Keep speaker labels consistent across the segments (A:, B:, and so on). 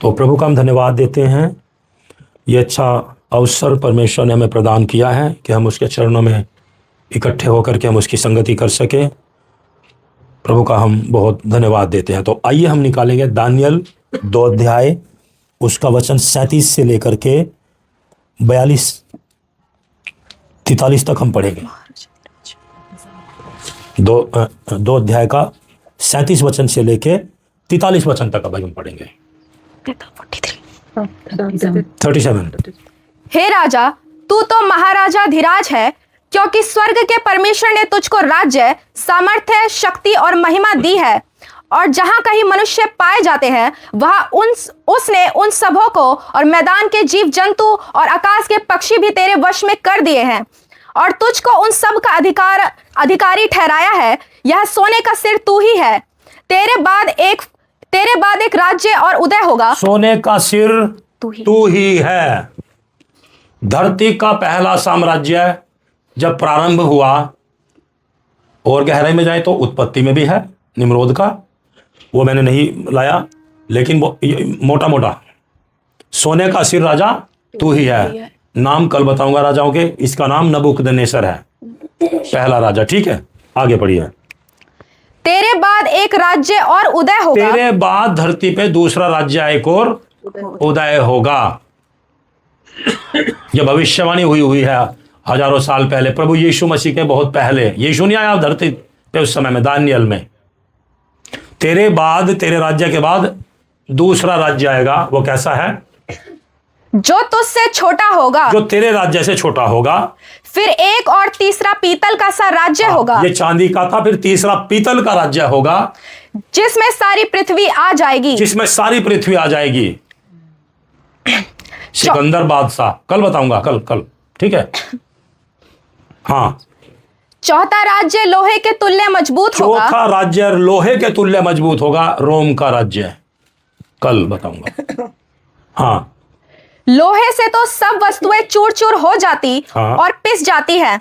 A: तो प्रभु का हम धन्यवाद देते हैं, ये अच्छा अवसर परमेश्वर ने हमें प्रदान किया है कि हम उसके चरणों में इकट्ठे होकर के हम उसकी संगति कर सके। प्रभु का हम बहुत धन्यवाद देते हैं। तो आइए हम निकालेंगे दानियल 2 अध्याय, उसका वचन 37 से लेकर के 42-43 तक हम पढ़ेंगे। 2 अध्याय का 37 वचन से लेके 43 वचन तक अब हम पढ़ेंगे। 37।
B: हे राजा, तू तो महाराजा धीराज है, क्योंकि स्वर्ग के परमेश्वर ने तुझको राज्य, सामर्थ्य, शक्ति और महिमा दी है। और जहां कहीं मनुष्य पाए जाते हैं वहां उसने उन सबों को और मैदान के जीव जंतु और आकाश के पक्षी भी तेरे वश में कर दिए हैं, और तुझको उन सब का अधिकारी ठहराया है। यह सोने का सिर तू ही है। तेरे बाद एक राज्य और उदय होगा।
A: सोने का सिर तू ही है। धरती का पहला साम्राज्य जब प्रारंभ हुआ, और गहराई में जाए तो उत्पत्ति में भी है निम्रोद का, वो मैंने नहीं लाया, लेकिन वो मोटा मोटा सोने का सिर राजा तू ही है। नाम कल बताऊंगा राजाओं के। इसका नाम नबूकदनेस्सर है, पहला राजा। ठीक है, आगे पढ़िए।
B: तेरे बाद एक राज्य और उदय होगा।
A: तेरे बाद धरती पे दूसरा राज्य एक और उदय होगा। यह भविष्यवाणी हुई है हजारों साल पहले, प्रभु यीशु मसीह के बहुत पहले। यीशु नहीं आया धरती पे उस समय में, दानियल में। तेरे बाद, तेरे राज्य के बाद दूसरा राज्य आएगा। वो कैसा है?
B: जो तुझसे छोटा होगा,
A: जो तेरे राज्य से छोटा होगा।
B: फिर एक और तीसरा पीतल का सा राज्य होगा।
A: ये चांदी का था, फिर तीसरा पीतल का राज्य होगा,
B: जिसमें सारी पृथ्वी आ जाएगी।
A: जिसमें सारी पृथ्वी आ जाएगी। सिकंदर बादशाह, कल बताऊंगा, कल ठीक है। हाँ,
B: चौथा राज्य लोहे के तुल्य मजबूत होगा।
A: चौथा राज्य लोहे के तुल्य मजबूत होगा, रोम का राज्य, कल बताऊंगा। हाँ,
B: लोहे से तो सब वस्तुएं चूर चूर हो जाती
A: हाँ,
B: और पिस जाती है।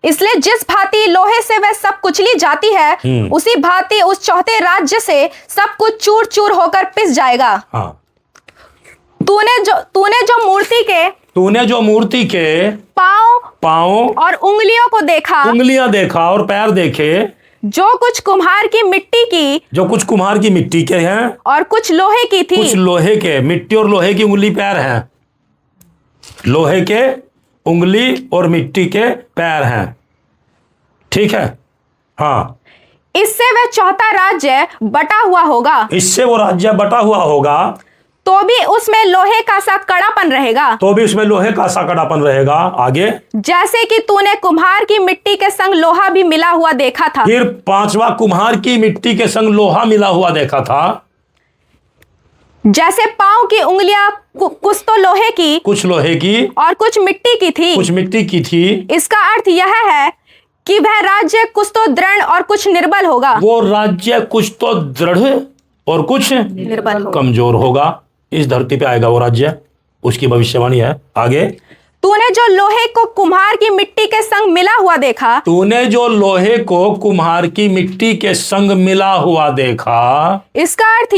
B: इसलिए जिस भांति लोहे से वह सब कुचली जाती है, उसी भांति उस चौथे राज्य से सब कुछ चूर चूर होकर पिस जाएगा।
A: हाँ।
B: तूने जो मूर्ति के
A: पाँव
B: और उंगलियां
A: देखा और पैर देखे,
B: जो कुछ कुम्हार की मिट्टी के हैं और कुछ लोहे की थी।
A: कुछ लोहे के, मिट्टी और लोहे की उंगली पैर हैं। लोहे के उंगली और मिट्टी के पैर हैं। ठीक है। हाँ,
B: इससे वह चौथा राज्य बटा हुआ होगा।
A: इससे वो राज्य बटा हुआ होगा,
B: तो भी उसमें लोहे का सा कड़ापन रहेगा। आगे, जैसे कि तूने कुम्हार की मिट्टी के संग लोहा भी मिला हुआ देखा था।
A: फिर पांचवा, कुम्हार की मिट्टी के संग लोहा मिला हुआ देखा था।
B: जैसे पांव की उंगलियां कुछ तो लोहे की,
A: कुछ लोहे की
B: और कुछ मिट्टी की थी। इसका अर्थ यह है कि वह राज्य कुछ तो दृढ़ और कुछ निर्बल होगा।
A: वो राज्य कुछ तो दृढ़ और कुछ
B: निर्बल
A: कमजोर होगा। इस धरती पे आएगा वो राज्य, उसकी भविष्यवाणी है। आगे,
B: तूने जो लोहे को कुम्हार की मिट्टी के संग मिला हुआ देखा। इसका
A: अर्थ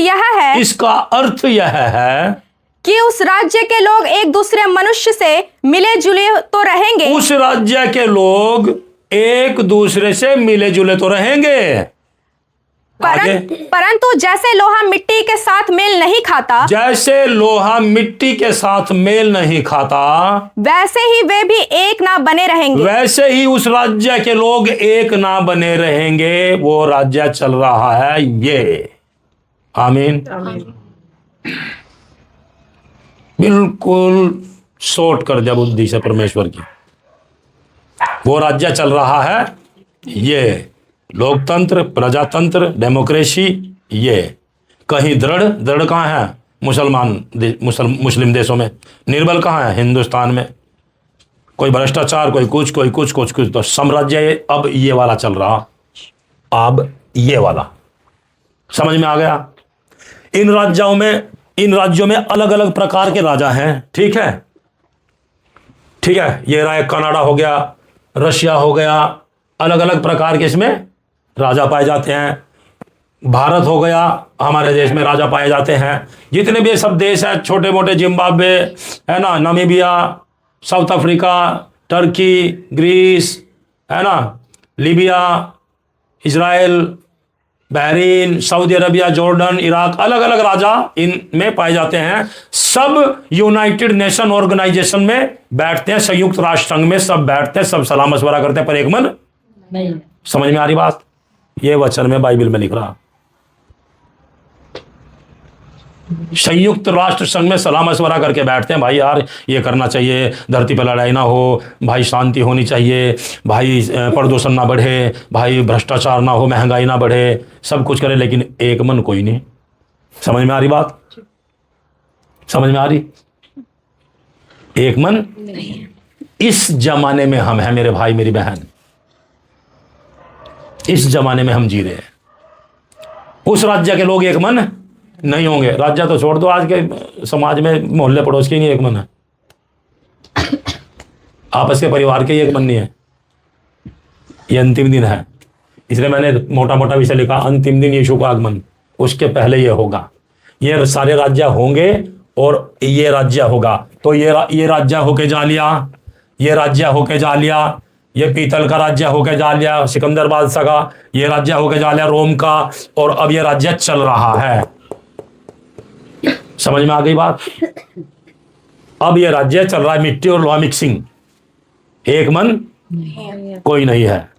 A: यह है
B: कि उस राज्य के लोग एक दूसरे मनुष्य से मिले जुले तो रहेंगे।
A: उस राज्य के लोग एक दूसरे से मिले जुले तो रहेंगे।
B: परंतु जैसे लोहा मिट्टी के साथ मेल नहीं खाता, वैसे ही वे भी एक ना बने रहेंगे।
A: वैसे ही उस राज्य के लोग एक ना बने रहेंगे। वो राज्य चल रहा है ये। आमीन। बिल्कुल शॉर्ट कर दिया बुद्धि से परमेश्वर की। वो राज्य चल रहा है ये। लोकतंत्र, प्रजातंत्र, डेमोक्रेसी, ये कहीं दृढ़ कहाँ है? मुस्लिम देशों में। निर्बल कहाँ है? हिंदुस्तान में। कोई भ्रष्टाचार, कोई कुछ। तो साम्राज्य अब ये वाला चल रहा, अब ये वाला समझ में आ गया। इन राज्यों में अलग अलग प्रकार के राजा हैं। ठीक है। ये रहा, कनाडा हो गया, रशिया हो गया, अलग अलग प्रकार के इसमें राजा पाए जाते हैं। भारत हो गया, हमारे देश में राजा पाए जाते हैं। जितने भी सब देश हैं छोटे मोटे, जिम्बाब्वे है ना, Namibia, South Africa, Turkey, Greece है ना, Libya, Israel, Bahrain, Saudi Arabia, Jordan, Iraq, अलग अलग राजा इनमें पाए जाते हैं। सब यूनाइटेड नेशन ऑर्गेनाइजेशन में बैठते हैं, संयुक्त राष्ट्र संघ में सब बैठते हैं, सब सलाह मशवरा करते हैं, पर एक मन नहीं। समझ में आ रही बात? ये वचन में बाइबल में लिख रहा, संयुक्त राष्ट्र संघ में सलाह मशवरा करके बैठते हैं, भाई यार ये करना चाहिए, धरती पर लड़ाई ना हो, भाई शांति होनी चाहिए, भाई प्रदूषण ना बढ़े, भाई भ्रष्टाचार ना हो, महंगाई ना बढ़े, सब कुछ करे, लेकिन एक मन कोई नहीं। समझ में आ रही बात? समझ में आ रही? एक मन नहीं। इस जमाने में हम हैं मेरे भाई मेरी बहन, इस जमाने में हम जी रहे हैं। उस राज्य के लोग एक मन नहीं होंगे। राज्य तो छोड़ दो, आज के समाज में मोहल्ले पड़ोस के नहीं एक मन है, आपस के परिवार के एक मन नहीं है। ये अंतिम दिन है, इसलिए मैंने मोटा मोटा विषय लिखा, अंतिम दिन यीशु का आगमन, उसके पहले ये होगा। ये सारे राज्य होंगे और ये राज्य होगा। तो ये राज्य होके जा लिया, ये राज्य होके जा लिया, ये पीतल का राज्य होके जा लिया सिकंदर बादशाह का, ये राज्य होके जा लिया रोम का, और अब ये राज्य चल रहा है। समझ में आ गई बात? अब ये राज्य चल रहा है, मिट्टी और लोहा मिक्सिंग, एक मन कोई नहीं है।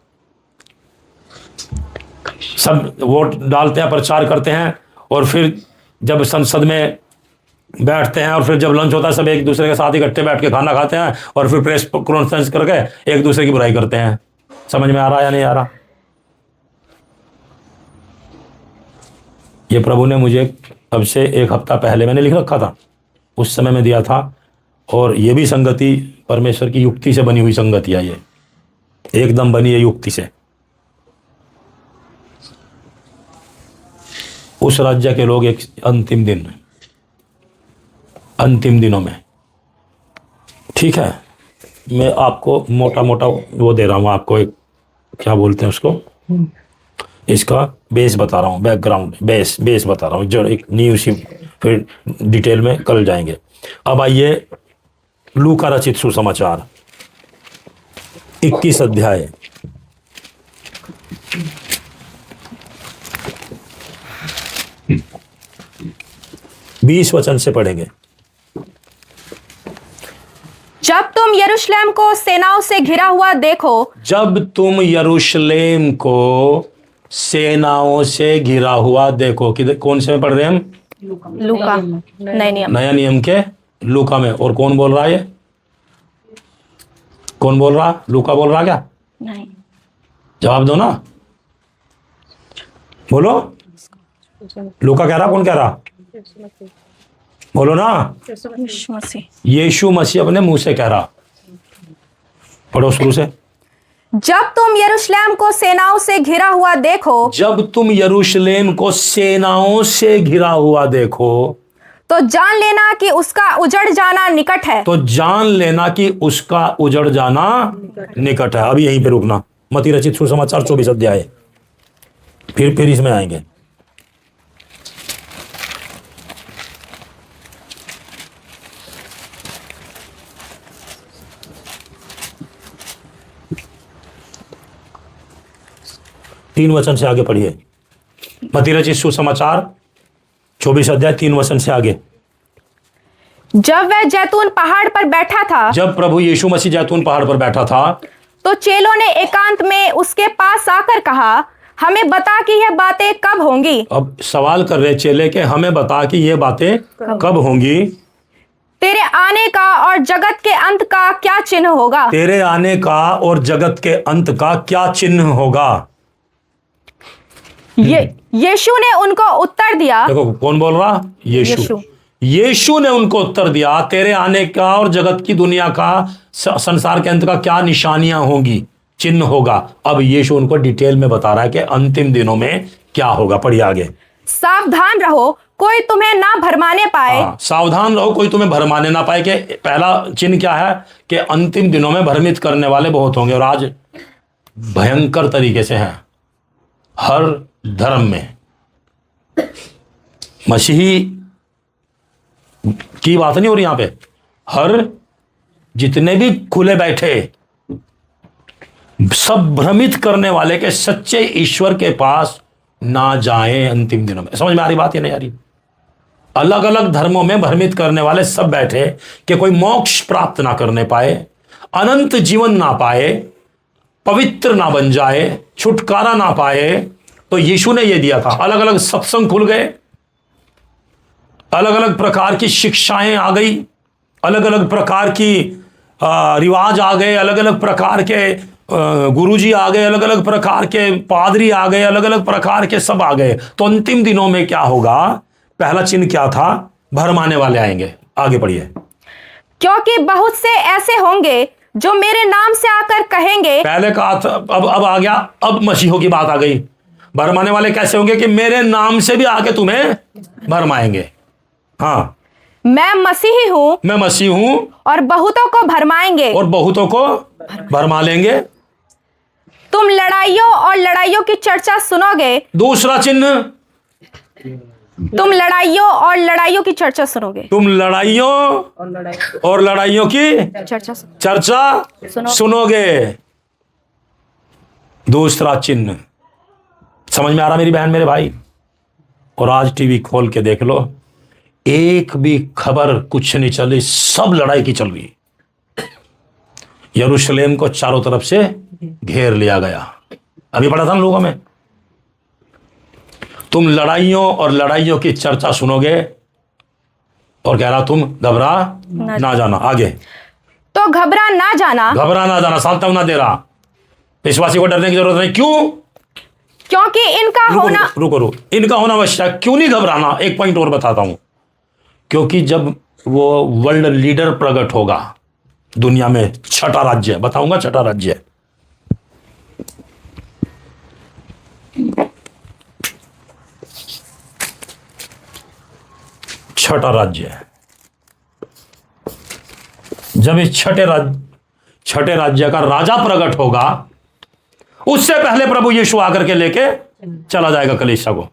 A: सब वोट डालते हैं, प्रचार करते हैं, और फिर जब संसद में बैठते हैं और फिर जब लंच होता है सब एक दूसरे के साथ इकट्ठे बैठ के खाना खाते हैं, और फिर प्रेस कॉन्फ्रेंस करके एक दूसरे की बुराई करते हैं। समझ में आ रहा है या नहीं आ रहा? ये प्रभु ने मुझे अब से एक हफ्ता पहले मैंने लिख रखा था, उस समय में दिया था, और ये भी संगति परमेश्वर की युक्ति से बनी हुई संगति है, ये एकदम बनी है युक्ति से। उस राज्य के लोग एक अंतिम दिन, अंतिम दिनों में, ठीक है, मैं आपको मोटा मोटा वो दे रहा हूं, आपको एक क्या बोलते हैं उसको, इसका बेस बता रहा हूँ, बैकग्राउंड बेस बता रहा हूँ, जो एक न्यू सी, फिर डिटेल में कल जाएंगे। अब आइए लूका रचित सुसमाचार 21 अध्याय, बीस वचन से पढ़ेंगे।
B: जब तुम यरूशलेम को सेनाओं से घिरा हुआ देखो,
A: जब तुम यरूशलेम को सेनाओं से घिरा हुआ देखो, कि कौन से में पढ़ रहे हैं हम?
B: लूका
A: नया नियम के लूका में। और कौन बोल रहा है ये? कौन बोल रहा? लूका बोल रहा क्या?
B: नहीं,
A: जवाब दो ना, बोलो। लूका कह रहा, कौन कह रहा? बोलो ना। यीशु मसीह अपने मुंह से कह रहा। पढ़ो शुरू से।
B: जब तुम यरूशलेम को सेनाओं से घिरा हुआ देखो,
A: जब तुम यरूशलेम को सेनाओं से घिरा हुआ देखो,
B: तो जान लेना कि उसका उजड़ जाना निकट है।
A: तो जान लेना कि उसका उजड़ जाना निकट है। अभी यहीं पे रुकना। मत्ती रचित सुसमाचार 24 अध्याय, फिर इसमें आएंगे। तीन वचन से आगे पढ़िए। मत्ती रचित सुसमाचार 24 अध्याय 3 वचन से आगे।
B: जब वह जैतून पहाड़ पर बैठा था,
A: जब प्रभु यीशु मसीह जैतून पहाड़ पर बैठा था,
B: तो चेलों ने एकांत में उसके पास आकर कहा, हमें बता कि यह बातें कब होंगी।
A: अब सवाल कर रहे चेले के, हमें बता कि ये बातें कब होंगी।
B: तेरे आने का और जगत के अंत का क्या चिन्ह होगा।
A: तेरे आने का और जगत के अंत का क्या चिन्ह होगा।
B: यीशु ने उनको उत्तर दिया।
A: देखो कौन बोल रहा? यीशु। यीशु ने उनको उत्तर दिया, तेरे आने का और जगत की दुनिया का, संसार के अंत का क्या निशानियां होंगी, चिन्ह होगा। अब यीशु उनको डिटेल में बता रहा है कि अंतिम दिनों में क्या होगा। पढ़िए आगे।
B: सावधान रहो, कोई तुम्हें ना भरमाने पाए।
A: सावधान रहो, कोई तुम्हें भरमाने ना पाए। कि पहला चिन्ह क्या है कि अंतिम दिनों में भ्रमित करने वाले बहुत होंगे, और आज भयंकर तरीके से हैं हर धर्म में। मसीही की बात नहीं हो रही यहां पे। हर जितने भी खुले बैठे, सब भ्रमित करने वाले के सच्चे ईश्वर के पास ना जाएं अंतिम दिनों में। समझ में आ रही बात? ये नहीं आ रही? अलग अलग धर्मों में भ्रमित करने वाले सब बैठे कि कोई मोक्ष प्राप्त ना करने पाए, अनंत जीवन ना पाए, पवित्र ना बन जाए, छुटकारा ना पाए। तो यीशु ने यह दिया था। अलग अलग सत्संग खुल गए, अलग अलग प्रकार की शिक्षाएं आ गई, अलग अलग प्रकार की रिवाज आ गए, अलग अलग प्रकार के गुरुजी आ गए, अलग अलग प्रकार के पादरी आ गए, अलग अलग प्रकार के सब आ गए। तो अंतिम दिनों में क्या होगा? पहला चिन्ह क्या था? भरमाने वाले आएंगे। आगे पढ़िए।
B: क्योंकि बहुत से ऐसे होंगे जो मेरे नाम से आकर कहेंगे।
A: पहले कहा था, अब आ गया, अब मसीहों की बात आ गई। भरमाने वाले कैसे होंगे? कि मेरे नाम से भी आके तुम्हें भरमाएंगे। हाँ,
B: मैं मसीही हूं,
A: मैं मसीह हूं,
B: और बहुतों को भरमाएंगे,
A: और बहुतों को भरमा लेंगे।
B: तुम लड़ाइयों और लड़ाइयों की चर्चा सुनोगे।
A: दूसरा चिन्ह,
B: तुम लड़ाइयों और लड़ाइयों की चर्चा सुनोगे।
A: तुम लड़ाइयों और लड़ाइयों की चर्चा सुनोगे। दूसरा चिन्ह समझ में आ रहा मेरी बहन मेरे भाई? और आज टीवी खोल के देख लो, एक भी खबर कुछ नहीं चली, सब लड़ाई की चल रही। यरूशलेम को चारों तरफ से घेर लिया गया। अभी पढ़ा था लोगों में, तुम लड़ाइयों और लड़ाइयों की चर्चा सुनोगे, और कह रहा तुम घबरा ना जाना। आगे,
B: तो घबरा ना जाना,
A: घबरा ना जाना, सांत्वना दे रहा। विश्वासी को डरने की जरूरत नहीं। क्यों?
B: क्योंकि इनका होना,
A: रुको, इनका होना आवश्यक। क्यों नहीं घबराना? एक पॉइंट और बताता हूं। क्योंकि जब वो वर्ल्ड लीडर प्रकट होगा दुनिया में, छठा राज्य बताऊंगा, छठा राज्य, छठा राज्य, जब इस छठे राज्य का राजा प्रकट होगा, उससे पहले प्रभु यीशु आकर के लेके चला जाएगा कलीसिया को।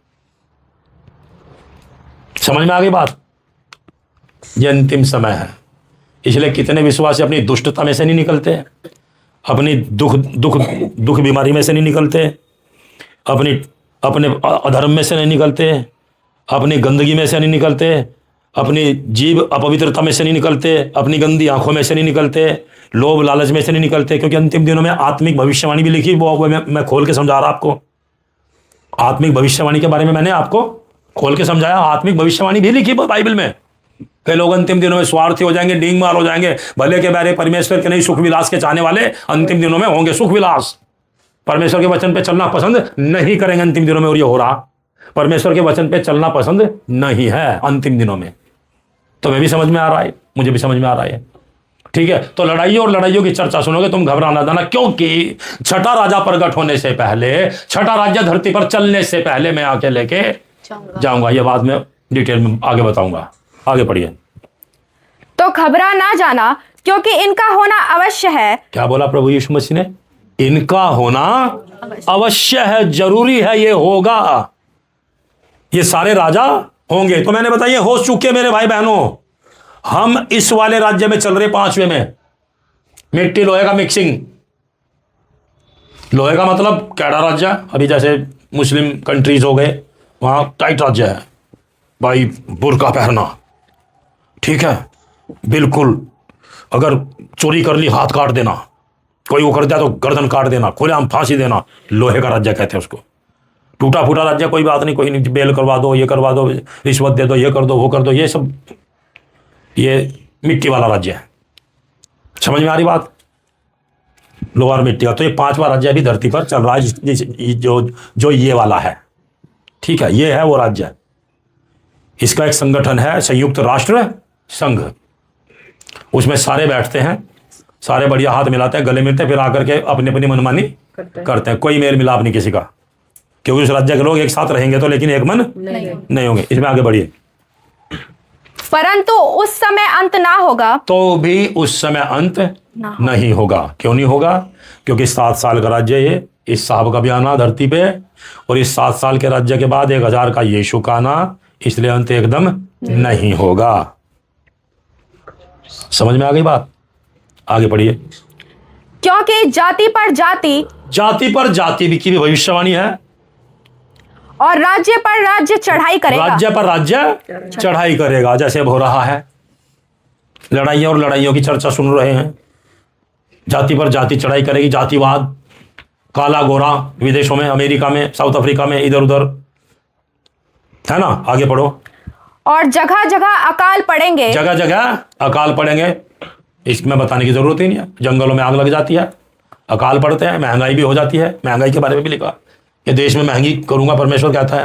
A: समझ में आ गई बात? ये अंतिम समय है। इसलिए कितने विश्वासी अपनी दुष्टता में से नहीं निकलते, अपनी दुख बीमारी में से नहीं निकलते, अपने अधर्म में से नहीं निकलते, अपनी गंदगी में से नहीं निकलते, अपनी जीव अपवित्रता में से नहीं निकलते, अपनी गंदी आंखों में से नहीं निकलते, लोभ लालच में से नहीं निकलते। क्योंकि अंतिम दिनों में आत्मिक भविष्यवाणी भी लिखी, वो मैं खोल के समझा रहा आपको। आत्मिक भविष्यवाणी के बारे में मैंने आपको खोल के समझाया। आत्मिक भविष्यवाणी भी लिखी बाइबल में। कई लोग अंतिम दिनों में स्वार्थी हो जाएंगे, डींग मार हो जाएंगे, भले के बारे परमेश्वर के नहीं सुख विलास के चाहने वाले अंतिम दिनों में होंगे सुख विलास। परमेश्वर के वचन पे चलना पसंद नहीं करेंगे अंतिम दिनों में, और ये हो रहा। परमेश्वर के वचन पे चलना पसंद नहीं है अंतिम दिनों में। तो मैं भी समझ में आ रहा है, मुझे भी समझ में आ रहा है। ठीक है, तो लड़ाइयों और लड़ाइयों की चर्चा सुनोगे, तुम घबरा ना जाना। क्योंकि छठा राजा प्रकट होने से पहले, छठा राज्य धरती पर चलने से पहले मैं आके लेके जाऊंगा। ये बात मैं डिटेल में आगे बताऊंगा। आगे पढ़िए।
B: तो घबरा ना जाना, क्योंकि इनका होना अवश्य है।
A: क्या बोला प्रभु यीशु मसीह ने? इनका होना अवश्य है, जरूरी है, ये होगा। ये सारे राजा होंगे। तो मैंने बताइए, हो चुके मेरे भाई बहनों। हम इस वाले राज्य में चल रहे, 5वें में, मिट्टी लोहे का मिक्सिंग। लोहे का मतलब कैडा राज्य। अभी जैसे मुस्लिम कंट्रीज हो गए, वहां टाइट राज्य है भाई, बुर्का पहनना, ठीक है, बिल्कुल। अगर चोरी कर ली हाथ काट देना, कोई वो कर दिया तो गर्दन काट देना, खुलेआम फांसी देना। लोहे का राज्य कहते हैं उसको। टूटा फूटा राज्य कोई बात नहीं, कोई नहीं, बेल करवा दो, ये करवा दो, रिश्वत दे दो, ये कर दो, वो कर दो, ये सब, ये मिट्टी वाला राज्य है। समझ में आ रही बात? लोहार मिट्टी का। तो ये 5वां राज्य अभी धरती पर चल रहा है, जो ये वाला है। ठीक है, ये है वो राज्य। इसका एक संगठन है संयुक्त राष्ट्र संघ। उसमें सारे बैठते हैं, सारे बढ़िया हाथ मिलाते हैं, गले मिलते हैं, फिर आकर के अपनी अपनी मनमानी करते हैं। कोई मेल मिलाप नहीं किसी का, क्योंकि उस राज्य के लोग एक साथ रहेंगे तो, लेकिन एक मन नहीं होंगे। इसमें आगे बढ़िए।
B: परंतु उस समय अंत ना होगा।
A: तो भी उस समय अंत नहीं होगा। क्यों नहीं होगा? क्योंकि 7 साल का राज्य ये, इस साहब का भी आना धरती पे, और इस 7 साल के राज्य के बाद 1000 का यीशु का आना, इसलिए अंत एकदम नहीं होगा। समझ में आ गई बात? आगे पढ़िए।
B: क्योंकि जाति पर जाति
A: की भी भविष्यवाणी है,
B: और राज्य पर राज्य चढ़ाई करेगा।
A: राज्य पर राज्य चढ़ाई करेगा, जैसे अब हो रहा है। लड़ाइयों और लड़ाइयों की चर्चा सुन रहे हैं। जाति पर जाति चढ़ाई करेगी, जातिवाद, काला गोरा, विदेशों में, अमेरिका में, साउथ अफ्रीका में, इधर उधर, है ना। आगे पढ़ो।
B: और जगह जगह अकाल पड़ेंगे।
A: जगह जगह अकाल पड़ेंगे, इसमें बताने की जरूरत ही नहीं है। जंगलों में आग लग जाती है, अकाल पड़ते हैं, महंगाई भी हो जाती है। महंगाई के बारे में भी लिखा कि देश में महंगी करूंगा परमेश्वर कहता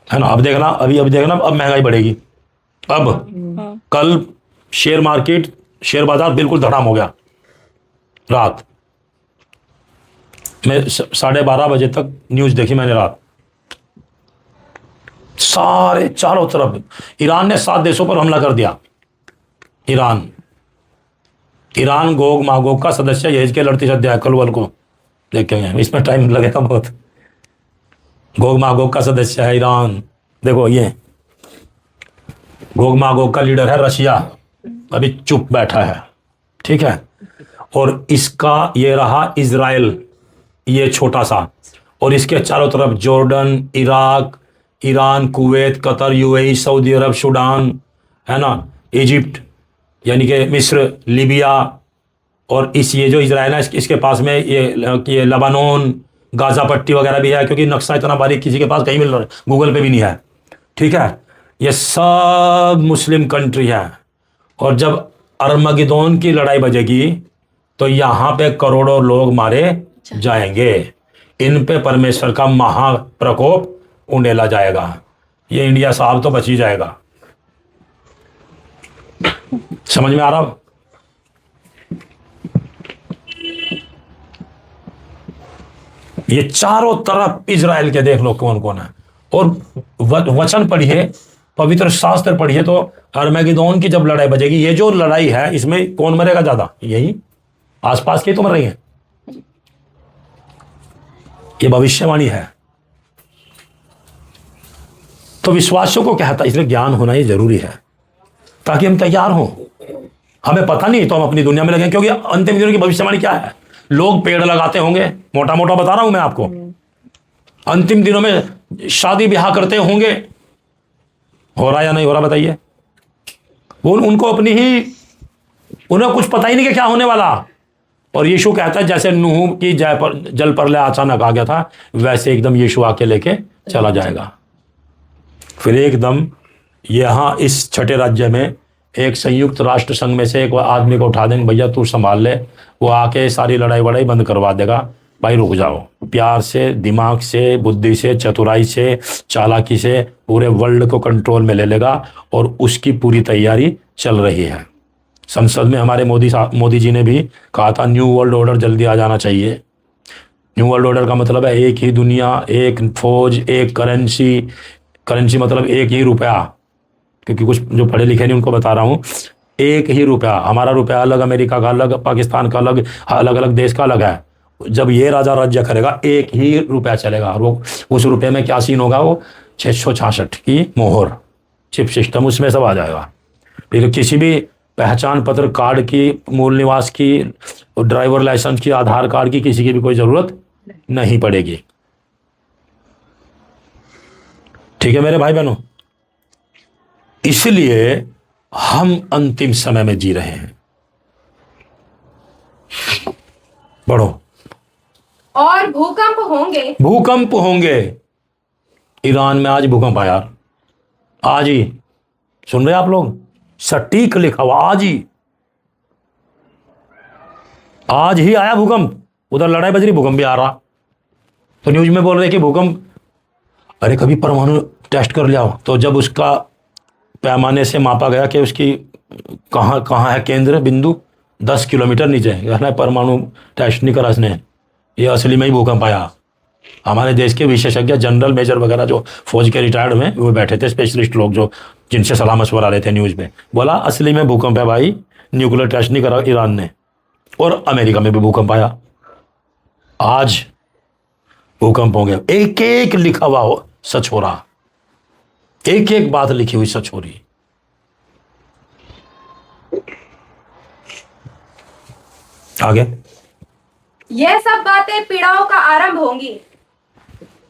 A: है ना। अब देखना, अभी देखना, अब महंगाई बढ़ेगी। अब कल शेयर मार्केट, शेयर बाजार बिल्कुल धड़ाम हो गया। रात में 12:30 बजे तक न्यूज देखी मैंने रात। सारे चारों तरफ ईरान ने 7 देशों पर हमला कर दिया। ईरान गोग मागोग का सदस्य है, इसके 38 अध्याय कल वल को देखेंगे, इसमें टाइम लगेगा बहुत। गोग मागोग का सदस्य है ईरान। देखो ये गोग मागोग का लीडर है रशिया, अभी चुप बैठा है, ठीक है। और इसका ये रहा इजराइल, ये छोटा सा, और इसके चारों तरफ Jordan, Iraq, Iran, Kuwait, Qatar, UAE, Saudi Arab, Sudan, है ना, इजिप्ट यानी कि मिस्र, लीबिया, और ये जो इजराइल है इसके पास में ये लबानोन, गाजा पट्टी वगैरह भी है, क्योंकि नक्शा इतना बारीक किसी के पास कहीं मिल रहा है, गूगल पे भी नहीं है, ठीक है। ये सब मुस्लिम कंट्री है। और जब अरमगेदोन की लड़ाई बजेगी तो यहाँ पे करोड़ों लोग मारे जाएंगे। इन पे परमेश्वर का महाप्रकोप उंडेला जाएगा। ये इंडिया साहब तो बच ही जाएगा। समझ में आ रहा? ये चारों तरफ इजराइल के देख लो कौन कौन है। और वचन पढ़िए, पवित्र शास्त्र पढ़िए, तो अरमगेदोन की जब लड़ाई बजेगी, ये जो लड़ाई है इसमें कौन मरेगा ज्यादा? यही आसपास के तो मर रही हैं। ये भविष्यवाणी है। तो विश्वासियों को कहता, इसलिए ज्ञान होना ही जरूरी है ताकि हम तैयार हों। हमें पता नहीं तो हम अपनी दुनिया में लगे, क्योंकि अंतिम दिनों की भविष्यवाणी क्या है? लोग पेड़ लगाते होंगे, मोटा मोटा बता रहा हूं मैं आपको। अंतिम दिनों में शादी ब्याह करते होंगे। हो रहा या नहीं हो रहा बताइए? उनको अपनी ही, उन्हें कुछ पता ही नहीं कि क्या होने वाला। और यीशु कहता है जैसे नूह की जल प्रलय अचानक आ गया था, वैसे एकदम यीशु आके लेके चला जाएगा। फिर एकदम यहां इस छठे राज्य में एक संयुक्त राष्ट्र संघ में से एक आदमी को उठा देंगे, भैया तू संभाल ले, वो आके सारी लड़ाई वड़ाई बंद करवा देगा। भाई रुक जाओ। प्यार से, दिमाग से, बुद्धि से, चतुराई से, चालाकी से पूरे वर्ल्ड को कंट्रोल में ले लेगा। और उसकी पूरी तैयारी चल रही है। संसद में हमारे मोदी जी ने भी कहा था न्यू वर्ल्ड ऑर्डर जल्दी आ जाना चाहिए। न्यू वर्ल्ड ऑर्डर का मतलब है एक ही दुनिया, एक फौज, एक करेंसी मतलब एक ही रुपया। क्योंकि कुछ जो पढ़े लिखे नहीं उनको बता रहा हूँ, एक ही रुपया। हमारा रुपया अलग, अमेरिका का अलग, पाकिस्तान का अलग, अलग अलग देश का अलग है। जब ये राजा राज्य करेगा एक ही रुपया चलेगा। और वो उस रुपये में क्या सीन होगा? वो 666 की मोहर, चिप सिस्टम, उसमें सब आ जाएगा। फिर किसी भी पहचान पत्र, कार्ड की, मूल निवास की, ड्राइवर लाइसेंस की, आधार कार्ड की, किसी की भी कोई जरूरत नहीं पड़ेगी। ठीक है मेरे भाई बहनों, इसलिए हम अंतिम समय में जी रहे हैं। बढ़ो।
B: और भूकंप होंगे।
A: ईरान में आज भूकंप आया, आज ही। सुन रहे आप लोग? सटीक लिखा हुआ, आज ही आया भूकंप। उधर लड़ाई बज रही, भूकंप भी आ रहा। तो न्यूज में बोल रहे कि भूकंप, अरे कभी परमाणु टेस्ट कर लिया। तो जब उसका पैमाने से मापा गया कि उसकी कहाँ है केंद्र बिंदु, 10 किलोमीटर नीचे है। परमाणु टेस्ट नहीं करा इसने, ये असली में ही भूकंप आया। हमारे देश के विशेषज्ञ, जनरल मेजर वगैरह जो फौज के रिटायर्ड में, वो बैठे थे, स्पेशलिस्ट लोग जो जिनसे सलाह मशवरा रहे थे न्यूज में, बोला असली में भूकंप है भाई, न्यूक्लियर टेस्ट नहीं करा ईरान ने। और अमेरिका में भी भूकंप आया। आज भूकंप होंगे, एक एक लिखा हुआ हो, सच हो रहा। एक एक बात लिखी हुई सच हो रही है। आगे,
B: यह सब बातें पीड़ाओं का आरंभ होंगी,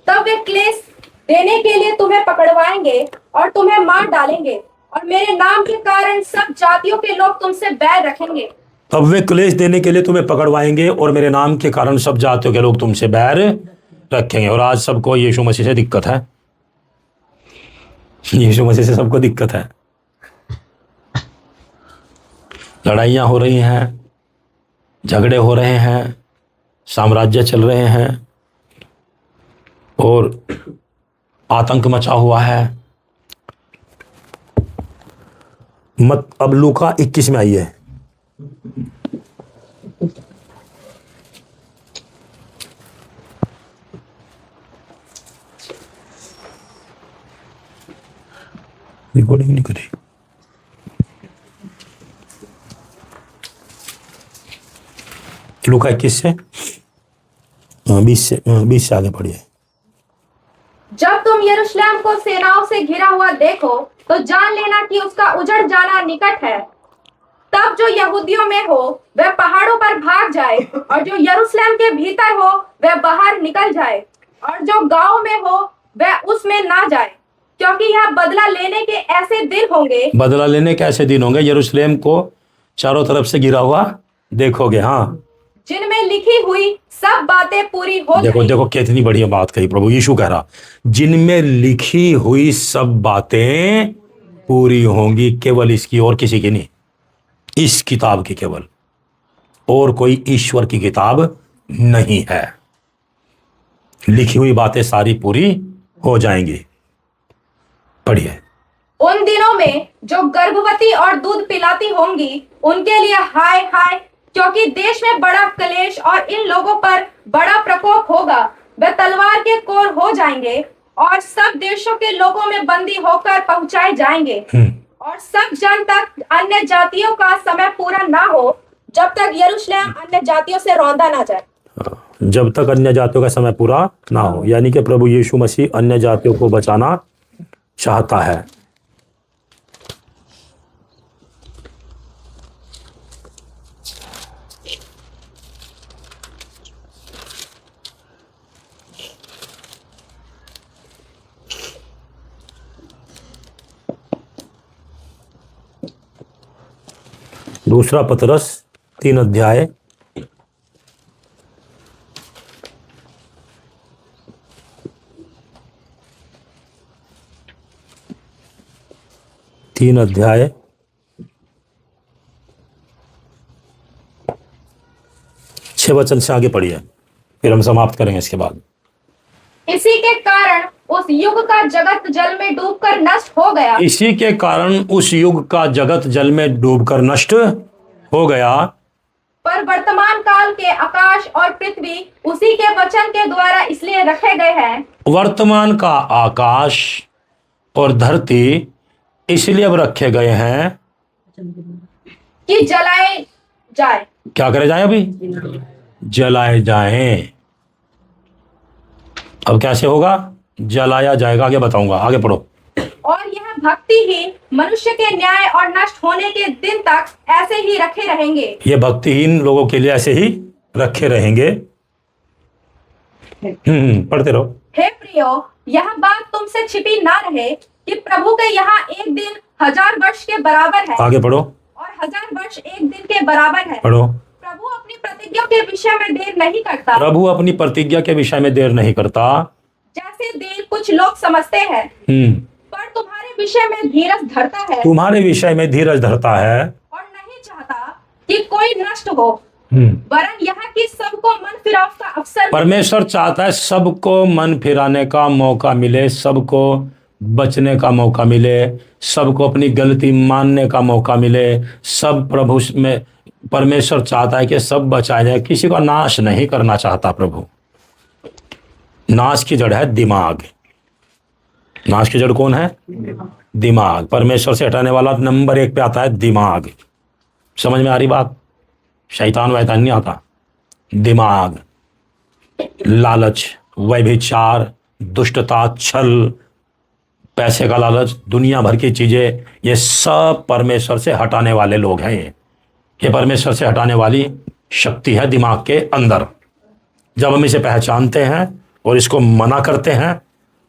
B: तब वे क्लेश देने के लिए तुम्हें पकड़वाएंगे और तुम्हें मार डालेंगे, और मेरे नाम के कारण सब जातियों के लोग तुमसे बैर रखेंगे।
A: अब वे क्लेश देने के लिए तुम्हें पकड़वाएंगे और मेरे नाम के कारण सब जातियों के लोग तुमसे बैर रखेंगे। और आज सबको यीशु मसीह से दिक्कत है, यीशु मसीह से सबको दिक्कत है। लड़ाइयाँ हो रही हैं, झगड़े हो रहे हैं, साम्राज्य चल रहे हैं और आतंक मचा हुआ है। मत अब लूका 21 में आइए। रिकॉर्डिंग नहीं करी। लूका 21 से 20 से आगे पढ़िए।
B: जब तुम यरूशलेम को सेनाओं से घिरा हुआ देखो तो जान लेना कि उसका उजड़ जाना निकट है। तब जो यहूदियों में हो वह पहाड़ों पर भाग जाए, और जो यरूशलेम के भीतर हो वह बाहर निकल जाए, और जो गांव में हो वह उसमें ना जाए, क्योंकि यह बदला लेने के ऐसे दिन होंगे।
A: बदला लेने के ऐसे दिन होंगे, यरूशलेम को चारों तरफ से घिरा हुआ देखोगे। हाँ,
B: जिनमें लिखी हुई सब बातें पूरी हो
A: देखो देखो कितनी बढ़िया बात कही प्रभु यीशु कह रहा, जिनमें लिखी हुई सब बातें पूरी होंगी। केवल इसकी और किसी की नहीं, इस किताब की केवल, और कोई ईश्वर की किताब नहीं है। लिखी हुई बातें सारी पूरी हो जाएंगी। पढ़िए।
B: उन दिनों में जो गर्भवती और दूध पिलाती होंगी उनके लिए हाय हाय, क्योंकि देश में बड़ा क्लेश और इन लोगों पर बड़ा प्रकोप होगा। वे तलवार के कोर हो जाएंगे और सब देशों के लोगों में बंदी होकर पहुंचाए जाएंगे, और सब जन तक अन्य जातियों का समय पूरा ना हो, जब तक यरूशलेम अन्य जातियों से रौंदा ना जाए।
A: जब तक अन्य जातियों का समय पूरा ना हो, यानी कि प्रभु यीशु मसीह अन्य जातियों को बचाना चाहता है। दूसरा पतरस 3 अध्याय 6 वचन से आगे पढ़िए, फिर हम समाप्त करेंगे इसके बाद।
B: इसी के कारण उस युग का जगत जल में डूबकर नष्ट हो गया।
A: इसी के कारण उस युग का जगत जल में डूबकर नष्ट हो गया।
B: पर वर्तमान काल के आकाश और पृथ्वी उसी के वचन के द्वारा इसलिए रखे गए हैं।
A: वर्तमान का आकाश और धरती इसलिए अब रखे गए हैं
B: कि जलाए जाए।
A: क्या करे जाए? अभी जलाए जाएं। अब कैसे होगा? जलाया जाएगा, आगे बताऊंगा, आगे पढ़ो।
B: और यह भक्तिहीन मनुष्य के न्याय और नष्ट होने के दिन तक ऐसे ही रखे रहेंगे।
A: ये भक्तिहीन लोगों के लिए ऐसे ही रखे रहेंगे। पढ़ते रहो।
B: हे प्रियो, यह बात तुमसे छिपी ना रहे कि प्रभु के यहाँ एक दिन 1000 वर्ष के बराबर है,
A: आगे पढ़ो।
B: और 1000 वर्ष एक दिन के बराबर है।
A: पढ़ो।
B: प्रभु अपनी प्रतिज्ञा के विषय में देर नहीं करता।
A: प्रभु अपनी प्रतिज्ञा के विषय में देर नहीं करता,
B: जैसे देर कुछ लोग समझते हैं, पर तुम्हारे विषय में धीरज धरता है।
A: तुम्हारे विषय में धीरज धरता है,
B: और नहीं चाहता कि कोई नष्ट हो, वरन यह कि सबको मन फिराव का अवसर।
A: परमेश्वर चाहता है सबको मन फिराने का मौका मिले, सबको बचने का मौका मिले, सबको अपनी गलती मानने का मौका मिले। सब प्रभु में परमेश्वर चाहता है कि सब बचाए जाए, किसी का नाश नहीं करना चाहता प्रभु। नाश की जड़ है दिमाग। नाश की जड़ कौन है? दिमाग। परमेश्वर से हटाने वाला नंबर 1 पे आता है दिमाग। समझ में आ रही बात? शैतान वैतान नहीं आता। दिमाग, लालच, व्यभिचार, दुष्टता, छल, पैसे का लालच, दुनिया भर की चीजें, ये सब परमेश्वर से हटाने वाले लोग हैं। ये परमेश्वर से हटाने वाली शक्ति है दिमाग के अंदर। जब हम इसे पहचानते हैं और इसको मना करते हैं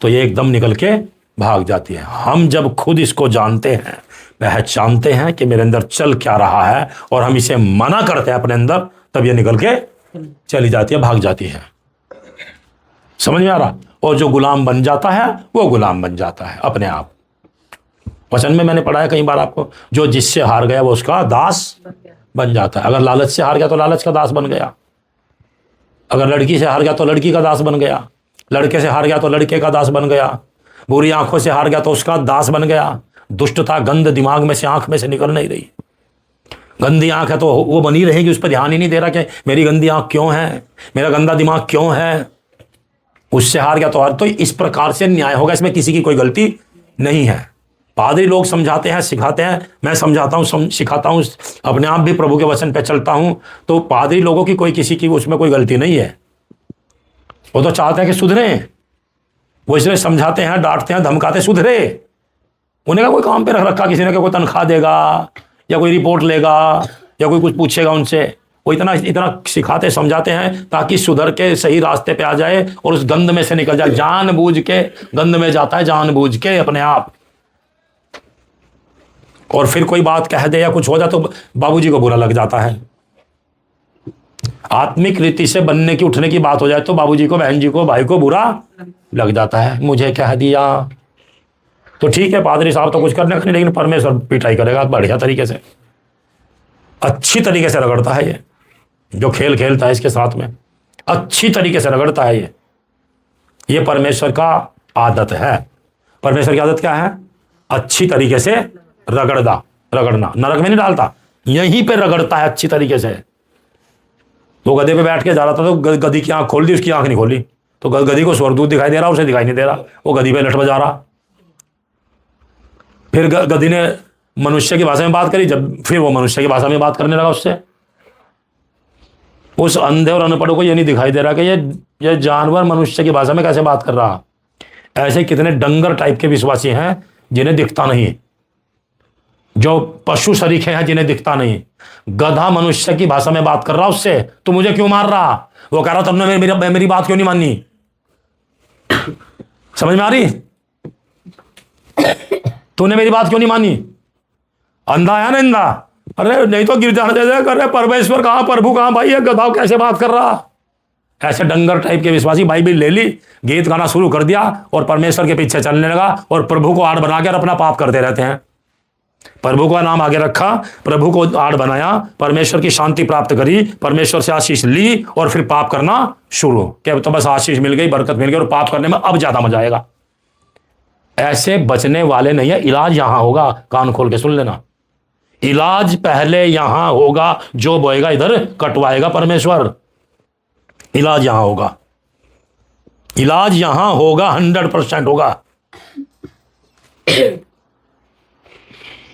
A: तो ये एकदम निकल के भाग जाती है। हम जब खुद इसको जानते हैं, पहचानते हैं कि मेरे अंदर चल क्या रहा है, और हम इसे मना करते हैं अपने अंदर, तब ये निकल के चली जाती है, भाग जाती है। समझ में आ रहा? और जो गुलाम बन जाता है वो गुलाम बन जाता है अपने आप। वचन में मैंने पढ़ा है कई बार आपको, जो जिससे हार गया वो उसका दास बन जाता है। अगर लालच से हार गया तो लालच का दास बन गया, अगर लड़की से हार गया तो लड़की का दास बन गया, लड़के से हार गया तो लड़के का दास बन गया, बुरी आंखों से हार गया तो उसका दास बन गया। दुष्टता, गंद दिमाग में से, आंख में से निकल नहीं रही। गंदी आंख है तो वो बनी रहेगी, उस पर ध्यान ही नहीं दे रहा कि मेरी गंदी आंख क्यों है, मेरा गंदा दिमाग क्यों है। उससे हार गया तो इस प्रकार से न्याय होगा, इसमें किसी की कोई गलती नहीं है। पादरी लोग समझाते हैं, सिखाते हैं, मैं समझाता हूँ, सिखाता हूँ, अपने आप भी प्रभु के वचन पे चलता हूँ, तो पादरी लोगों की कोई किसी की उसमें कोई गलती नहीं है। वो तो चाहते हैं कि सुधरे, वो इसलिए समझाते हैं, डांटते हैं, धमकाते, सुधरे। उन्हें का कोई काम पे रख रखा किसी ने, कोई तनख्वाह देगा या कोई रिपोर्ट लेगा या कोई कुछ पूछेगा उनसे। वो इतना सिखाते, समझाते हैं ताकि सुधर के सही रास्ते पे आ जाए और उस गंद में से निकल जाए। जानबूझ के गंद में जाता है, जानबूझ के अपने आप। और फिर कोई बात कह दे या कुछ हो जाए तो बाबूजी को बुरा लग जाता है। आत्मिक रीति से बनने की, उठने की बात हो जाए तो बाबूजी को, बहन जी को, भाई को बुरा लग जाता है। मुझे कह दिया तो ठीक है, पादरी साहब तो कुछ करने का नहीं, लेकिन परमेश्वर पिटाई करेगा बढ़िया तरीके से, अच्छी तरीके से रगड़ता है। ये जो खेल खेलता है इसके साथ में अच्छी तरीके से रगड़ता है। ये परमेश्वर का आदत है। परमेश्वर की आदत क्या है? अच्छी तरीके से रगड़ना। नरक में नहीं डालता, यहीं पे रगड़ता है अच्छी तरीके से। वो गधे पे बैठ के जा रहा था तो गधी की आंख खोल दी, उसकी आंख नहीं खोली, तो गधी को स्वर्गदूत दिखाई दे रहा, उसे दिखाई नहीं दे रहा, वो गधी पे लठ बजा रहा। फिर गधी ने मनुष्य की भाषा में बात करी, जब फिर वो मनुष्य की भाषा में बात करने लगा उससे। उस अंधे और अनपढ़ को ये नहीं दिखाई दे रहा कि ये जानवर मनुष्य की भाषा में कैसे बात कर रहा। ऐसे कितने डंगर टाइप के विश्वासी हैं जिन्हें दिखता नहीं, जो पशु सरीखे हैं जिन्हें दिखता नहीं। गधा मनुष्य की भाषा में बात कर रहा उससे, तू मुझे क्यों मार रहा? वो कह रहा तुमने मेरी बात क्यों नहीं मानी? समझ में आ रही? तूने मेरी बात क्यों नहीं मानी? अंधा है ना अंधा? अरे नहीं तो गिर जाने दे, कर रहे परमेश्वर कहाँ, प्रभु कहाँ? भाई ये गधाव कैसे बात कर रहा? ऐसे डंगर टाइप के विश्वासी बाइबल ले ली, गीत गाना शुरू कर दिया और परमेश्वर के पीछे चलने लगा और प्रभु को आड़ बनाकर अपना पाप करते रहते हैं। प्रभु का नाम आगे रखा, प्रभु को आड़ बनाया, परमेश्वर की शांति प्राप्त करी, परमेश्वर से आशीष ली और फिर पाप करना शुरू। क्या तो बस आशीष मिल गई, बरकत मिल गई और पाप करने में अब ज्यादा मजा आएगा। ऐसे बचने वाले नहीं है। इलाज यहां होगा, कान खोल के सुन लेना। इलाज पहले यहां होगा, जो बोएगा इधर कटवाएगा परमेश्वर। इलाज यहां होगा, इलाज यहां होगा, 100% होगा।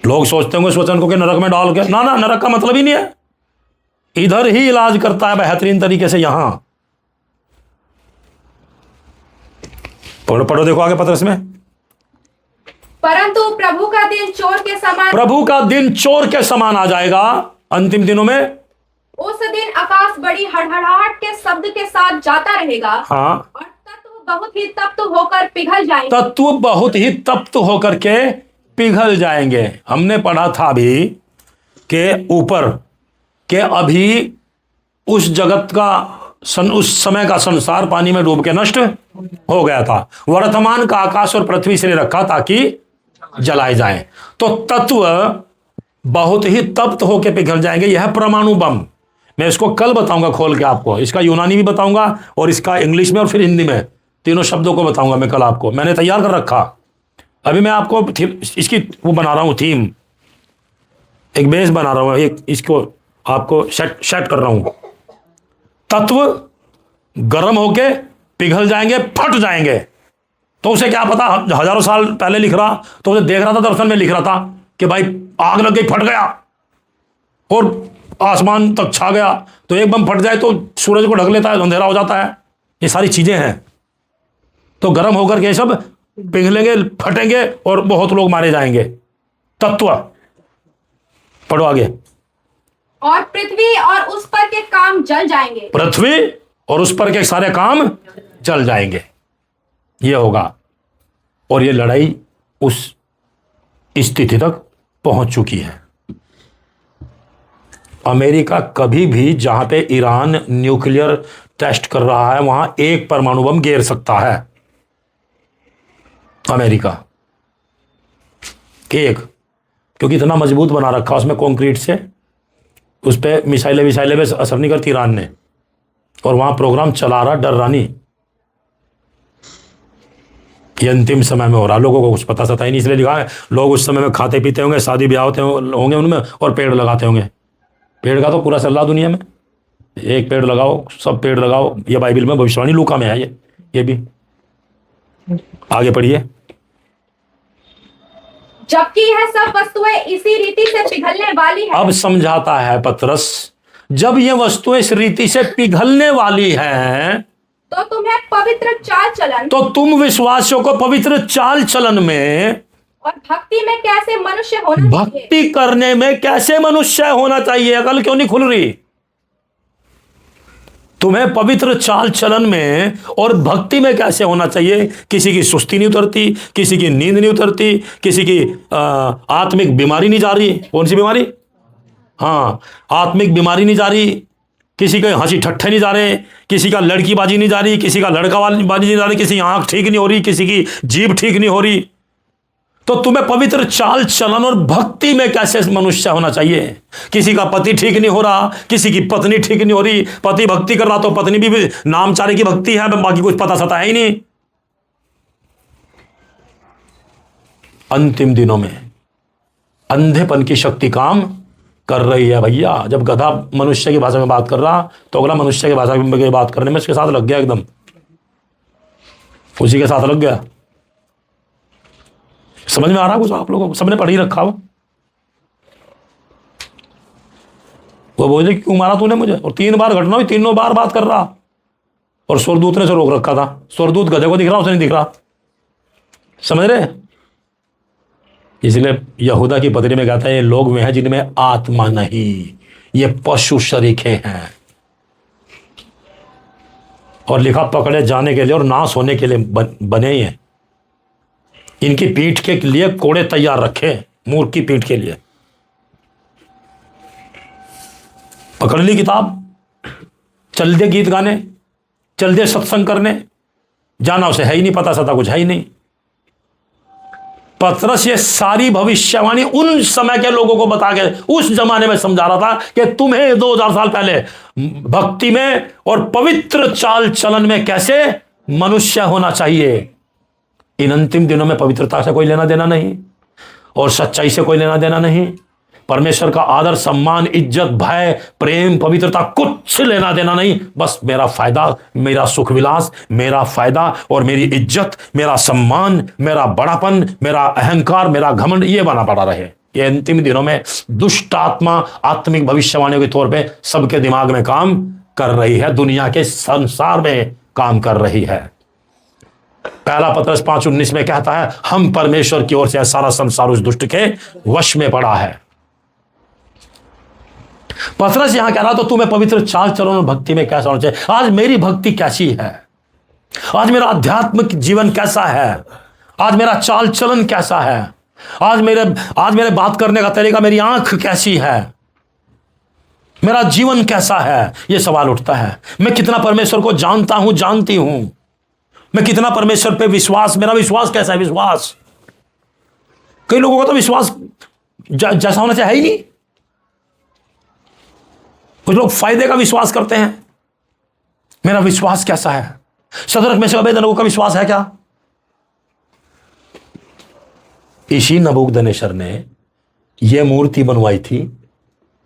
A: लोग सोचते होंगे इस वचन को कि नरक में डाल के, ना ना, नरक का मतलब ही नहीं है। इधर ही इलाज करता है बेहतरीन तरीके से। यहां पढ़ो देखो आगे पत्रस में।
B: परंतु प्रभु का दिन चोर के समान,
A: प्रभु का दिन चोर के समान आ जाएगा अंतिम दिनों में।
B: उस दिन आकाश बड़ी हड़हड़ाहट के शब्द के साथ जाता रहेगा।
A: हाँ,
B: और तत्व बहुत ही तप्त होकर पिघल जाएंगे।
A: तत्व बहुत ही तप्त होकर के पिघल जाएंगे। हमने पढ़ा था अभी के ऊपर के अभी उस जगत का उस समय का संसार पानी में डूब के नष्ट हो गया था। वर्तमान का आकाश और पृथ्वी से रखा ताकि जलाए जाएं। तो तत्व बहुत ही तप्त होकर पिघल जाएंगे। यह परमाणु बम, मैं इसको कल बताऊंगा खोल के आपको। इसका यूनानी भी बताऊंगा और इसका इंग्लिश में और फिर हिंदी में, तीनों शब्दों को बताऊंगा मैं कल आपको। मैंने तैयार कर रखा। अभी मैं आपको इसकी वो बना रहा हूं, थीम, एक बेस बना रहा हूं, एक इसको आपको सेट कर रहा हूं। तत्व गर्म होके पिघल जाएंगे, फट जाएंगे। तो उसे क्या पता, हजारों साल पहले लिख रहा तो उसे देख रहा था, दर्शन में लिख रहा था कि भाई आग लग गई, फट गया और आसमान तक छा गया। तो एक बम फट जाए तो सूरज को ढक लेता है, अंधेरा हो जाता है। ये सारी चीजें हैं। तो गर्म होकर के सब पिघलेंगे, फटेंगे और बहुत लोग मारे जाएंगे। तत्व पढ़ो आगे।
B: और पृथ्वी और उस पर के काम जल जाएंगे।
A: पृथ्वी और उस पर के सारे काम जल जाएंगे, ये होगा। और ये लड़ाई उस स्थिति तक पहुंच चुकी है। अमेरिका कभी भी जहां पे ईरान न्यूक्लियर टेस्ट कर रहा है वहां एक परमाणु बम गिर सकता है। अमेरिका एक, क्योंकि इतना मजबूत बना रखा उसमें कंक्रीट से, उस पर मिसाइलें पे असर नहीं करती ईरान ने, और वहां प्रोग्राम चला रहा, डर रहा नहीं। ये अंतिम समय में हो रहा, लोगों को कुछ पता सता ही नहीं, इसलिए लिखा है लोग उस समय में खाते पीते होंगे, शादी ब्याह होते होंगे उनमें, और पेड़ लगाते होंगे। पेड़ का तो पूरा चल रहा दुनिया में, एक पेड़ लगाओ, सब पेड़ लगाओ, ये बाइबल में भविष्यवाणी लूका में है। ये भी आगे पढ़िए।
B: जबकि यह सब वस्तुएं इसी रीति से पिघलने वाली है।
A: अब समझाता है पतरस, जब ये वस्तुएं इस रीति से पिघलने वाली हैं,
B: तो तुम्हें पवित्र चाल चलन,
A: तो तुम विश्वासियों को पवित्र चाल चलन में
B: और भक्ति में कैसे मनुष्य होना चाहिए।
A: भक्ति करने में कैसे मनुष्य होना चाहिए, अकल क्यों नहीं खुल रही? तुम्हें पवित्र चाल चलन में और भक्ति में कैसे होना चाहिए। किसी की सुस्ती नहीं उतरती, किसी की नींद नहीं उतरती, किसी की आत्मिक बीमारी नहीं जा रही। कौन सी बीमारी? हाँ, आत्मिक बीमारी नहीं जा रही, किसी के हंसी ठट्ठे नहीं जा रहे, किसी का लड़की बाजी नहीं जा रही, किसी का लड़का बाजी नहीं जा रही, किसी की आंख ठीक नहीं हो रही, किसी की जीभ ठीक नहीं हो रही। तो तुम्हें पवित्र चाल चलन और भक्ति में कैसे मनुष्य होना चाहिए। किसी का पति ठीक नहीं हो रहा, किसी की पत्नी ठीक नहीं हो रही, पति भक्ति कर रहा तो पत्नी भी नामचारे की भक्ति है, बाकी कुछ पता सता है ही नहीं। अंतिम दिनों में अंधेपन की शक्ति काम कर रही है भैया। जब गधा मनुष्य की भाषा में बात कर रहा तो अगला मनुष्य की भाषा में बात करने में उसके साथ लग गया, एकदम उसी के साथ लग गया। समझ में आ रहा कुछ आप लोगों को? सबने पढ़ ही रखा वो बोले क्यों मारा तूने मुझे, और 3 बार घटना हुई, तीनों बार बात कर रहा, और स्वर्गदूत ने से रोक रखा था। स्वर्गदूत गधे को दिख रहा, उसे नहीं दिख रहा। समझ रहे? इसलिए यहूदा की पत्री में कहता है ये लोग वे हैं जिनमें आत्मा नहीं, ये पशु शरीके हैं। और लिखा पकड़े जाने के लिए और नाश होने के लिए बने ही हैं। इनकी पीठ के लिए कोड़े तैयार रखे, मूर्ख की पीठ के लिए। पकड़ ली किताब, चल दे गीत गाने, चल दे सत्संग करने, जाना उसे है ही नहीं, पता सता कुछ है ही नहीं। पतरस ये सारी भविष्यवाणी उन समय के लोगों को बता के उस जमाने में समझा रहा था कि तुम्हें 2000 साल पहले भक्ति में और पवित्र चाल चलन में कैसे मनुष्य होना चाहिए। इन अंतिम दिनों में पवित्रता से कोई लेना देना नहीं, और सच्चाई से कोई लेना देना नहीं। परमेश्वर का आदर, सम्मान, इज्जत, भय, प्रेम, पवित्रता कुछ लेना देना नहीं। बस मेरा फायदा, मेरा सुख विलास, मेरा फायदा और मेरी इज्जत, मेरा सम्मान, मेरा बड़ापन, मेरा अहंकार, मेरा घमंड, ये बना पड़ा रहे। ये अंतिम दिनों में दुष्ट आत्मा आत्मिक भविष्यवाणियों के तौर पे सबके दिमाग में काम कर रही है, दुनिया के संसार में काम कर रही है। पहला पतरस 5:19 में कहता है हम परमेश्वर की ओर से सारा संसार उस दुष्ट के वश में पड़ा है। पतरस यहां कह रहा तो तुम्हें पवित्र चाल चलन और भक्ति में कैसा होना चाहिए। आज मेरी भक्ति कैसी है, आज मेरा आध्यात्मिक जीवन कैसा है, आज मेरा चाल चलन कैसा है, आज मेरे बात करने का तरीका, मेरी आंख कैसी है, मेरा जीवन कैसा है, यह सवाल उठता है। मैं कितना परमेश्वर को जानता हूं, जानती हूं, मैं कितना परमेश्वर पे विश्वास, मेरा विश्वास कैसा है। विश्वास, कई लोगों का तो विश्वास जैसा होना चाहिए ही नहीं। कुछ लोग फायदे का विश्वास करते हैं, मेरा विश्वास कैसा है। शद्रक मेशक अबेदनगो का विश्वास है क्या? इसी नबूकदनेस्सर ने यह मूर्ति बनवाई थी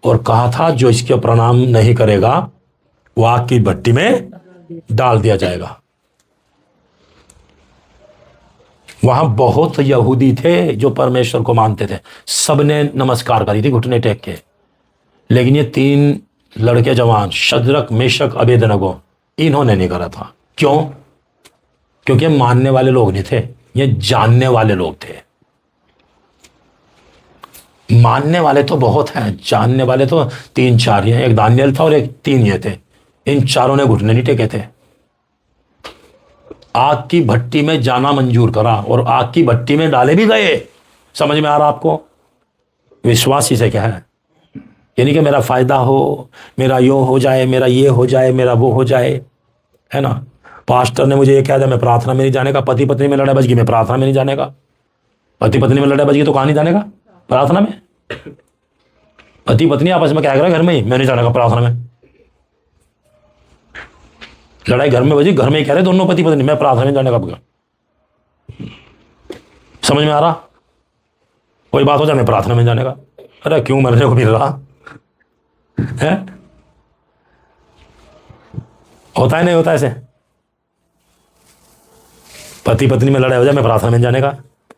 A: और कहा था जो इसके प्रणाम नहीं करेगा वो आग की भट्टी में डाल दिया जाएगा। वहां बहुत यहूदी थे जो परमेश्वर को मानते थे, सबने नमस्कार करी थी घुटने टेक के। लेकिन ये 3 लड़के जवान, शद्रक मेशक अबेदनगो, इन्होंने नहीं करा था। क्यों? क्योंकि मानने वाले लोग नहीं थे। ये जानने वाले लोग थे। मानने वाले तो बहुत हैं, जानने वाले तो 3-4 ही हैं। एक दानियल था और एक 3 ये थे। इन चारों ने घुटने नहीं टेके थे। आग की भट्टी में जाना मंजूर करा और आग की भट्टी में डाले भी गए। समझ में आ रहा आपको? विश्वासी से क्या है, यानी कि मेरा फायदा हो, मेरा यो हो जाए, मेरा ये हो जाए, मेरा वो हो जाए, है ना। पास्टर ने मुझे ये कह दिया मैं प्रार्थना में नहीं जाने का, पति पत्नी में लड़ाई बच गई मैं प्रार्थना में नहीं जाने का। पति पत्नी में लड़ाई बच गई तो कहाँ नहीं जाने का? प्रार्थना में। पति पत्नी आपस में क्या कर रहे घर में ही, मैं नहीं जाने का प्रार्थना में। लड़ाई घर में बजी, घर में ही कह रहे दोनों पति पत्नी, मैं प्रार्थना में जाने का। समझ में आ रहा? कोई बात हो जाए मैं प्रार्थना में जाने का। अरे क्यों मरने को मिल रहा है? होता है नहीं होता ऐसे? पति पत्नी में लड़ाई हो जाए मैं प्रार्थना में जाने का।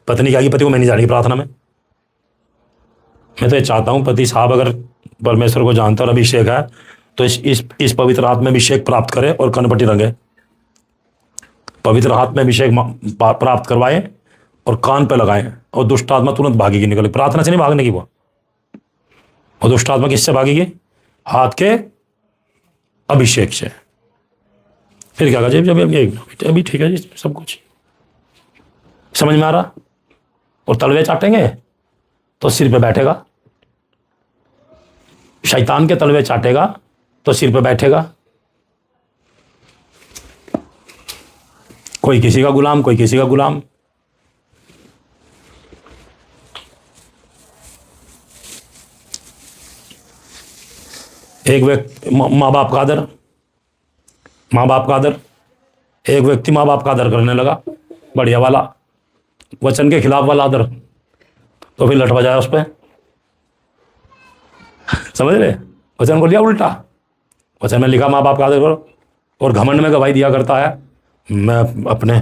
A: पत्नी क्या की पति को मैं नहीं जाने की प्रार्थना में। मैं तो ये चाहता हूं पति साहब अगर परमेश्वर को जानता और अभिषेक है तो इस पवित्र आत्मा में अभिषेक प्राप्त करे और कनपटी रंगे। पवित्र आत्मा में अभिषेक प्राप्त करवाए और कान पे लगाए और दुष्ट आत्मा तुरंत भागेगी, निकले। प्रार्थना से नहीं भागने की वो। और दुष्ट आत्मा किससे भागेगी? हाथ के अभिषेक से। फिर क्या कहा जब अभी ठीक है जी सब कुछ समझ में आ रहा। और तलवे चाटेंगे तो सिर पे बैठेगा। शैतान के तलवे चाटेगा तो सिर पे बैठेगा। कोई किसी का गुलाम, कोई किसी का गुलाम। एक व्यक्ति माँ बाप का आदर, एक व्यक्ति माँ बाप का आदर करने लगा, बढ़िया वाला, वचन के खिलाफ वाला आदर, तो फिर लट बजाया उस पर। समझ रहे? वचन को लिया उल्टा। वचन में लिखा माँ बाप का आदर करो और घमंड में गवाही दिया करता है मैं अपने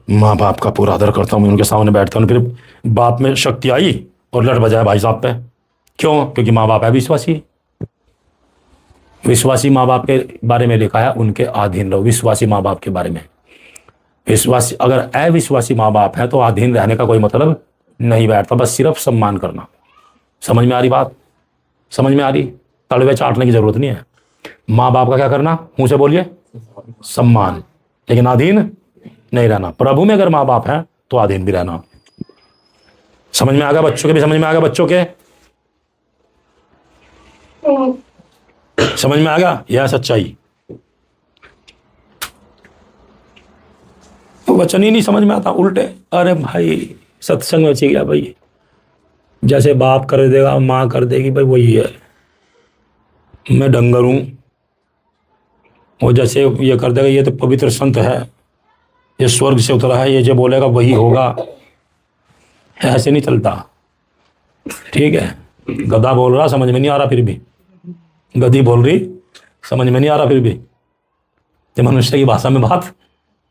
A: माँ बाप का पूरा आदर करता हूँ, उनके सामने बैठता हूँ। फिर बाप में शक्ति आई और लट बजाया भाई साहब पे। क्यों? क्योंकि माँ बाप है विश्वासी। विश्वासी माँ बाप के बारे में लिखा है उनके अधीन रहो। विश्वासी माँ बाप के बारे में। विश्वासी अगर अविश्वासी माँ बाप है तो अधीन रहने का कोई मतलब नहीं बैठता, बस सिर्फ सम्मान करना। समझ में आ रही बात? समझ में आ रही? तलवे चाटने की जरूरत नहीं है। माँ बाप का क्या करना? मुंह से बोलिए सम्मान, लेकिन अधीन नहीं रहना। प्रभु में अगर माँ बाप है तो अधीन भी रहना। समझ में आ गया? बच्चों के भी समझ में आ गया? बच्चों के समझ में आ गया? यह सच्चाई। तो वचन ही नहीं समझ में आता, उल्टे। अरे भाई सत्संग में गया भाई, जैसे बाप कर देगा माँ कर देगी भाई, वही है। मैं डंगर हूं, वो जैसे ये कर देगा, ये तो पवित्र संत है, ये स्वर्ग से उतरा है, ये जो बोलेगा वही होगा। ऐसे नहीं चलता। ठीक है? गधा बोल रहा समझ में नहीं आ रहा, फिर भी गधी बोल रही समझ में नहीं आ रहा, फिर भी ये मनुष्य की भाषा में बात